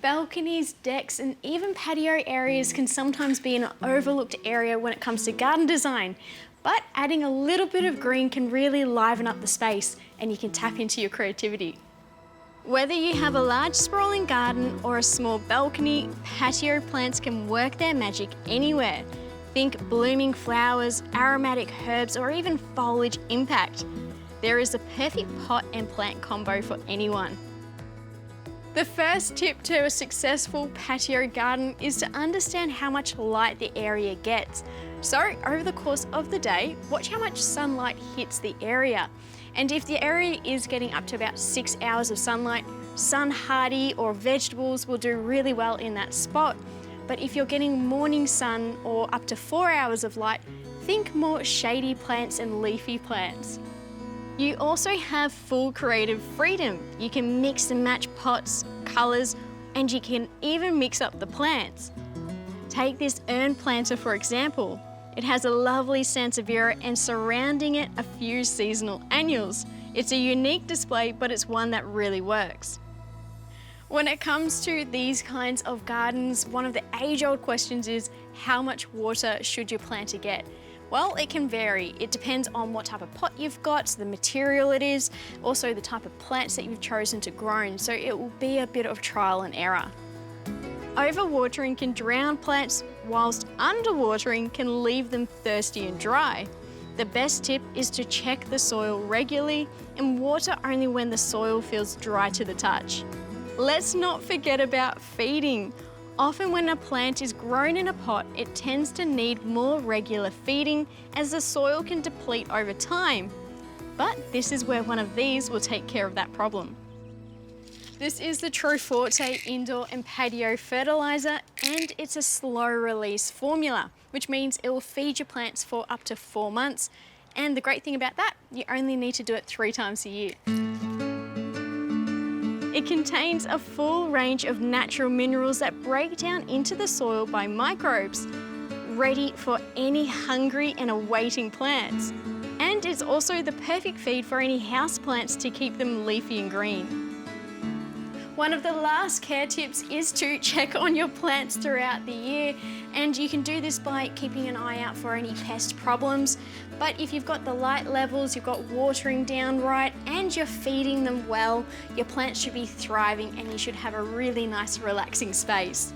Balconies, decks, and even patio areas can sometimes be an overlooked area when it comes to garden design, but adding a little bit of green can really liven up the space and you can tap into your creativity. Whether you have a large sprawling garden or a small balcony, patio plants can work their magic anywhere. Think blooming flowers, aromatic herbs, or even foliage impact. There is a perfect pot and plant combo for anyone. The first tip to a successful patio garden is to understand how much light the area gets. So over the course of the day, watch how much sunlight hits the area. And if the area is getting up to about 6 hours of sunlight, sun hardy or vegetables will do really well in that spot. But if you're getting morning sun or up to 4 hours of light, think more shady plants and leafy plants. You also have full creative freedom. You can mix and match pots, colours, and you can even mix up the plants. Take this urn planter for example. It has a lovely sansevieria and surrounding it a few seasonal annuals. It's a unique display, but it's one that really works. When it comes to these kinds of gardens, one of the age-old questions is how much water should your planter get? Well, it can vary. It depends on what type of pot you've got, the material it is, also the type of plants that you've chosen to grow, so it will be a bit of trial and error. Overwatering can drown plants, whilst underwatering can leave them thirsty and dry. The best tip is to check the soil regularly and water only when the soil feels dry to the touch. Let's not forget about feeding. Often when a plant is grown in a pot, it tends to need more regular feeding as the soil can deplete over time. But this is where one of these will take care of that problem. This is the True Forte Indoor and Patio Fertiliser, and it's a slow release formula, which means it will feed your plants for up to 4 months. And the great thing about that, you only need to do it 3 times a year. It contains a full range of natural minerals that break down into the soil by microbes, ready for any hungry and awaiting plants. And it's also the perfect feed for any houseplants to keep them leafy and green. One of the last care tips is to check on your plants throughout the year, and you can do this by keeping an eye out for any pest problems. But if you've got the light levels, you've got watering down right, and you're feeding them well, your plants should be thriving and you should have a really nice relaxing space.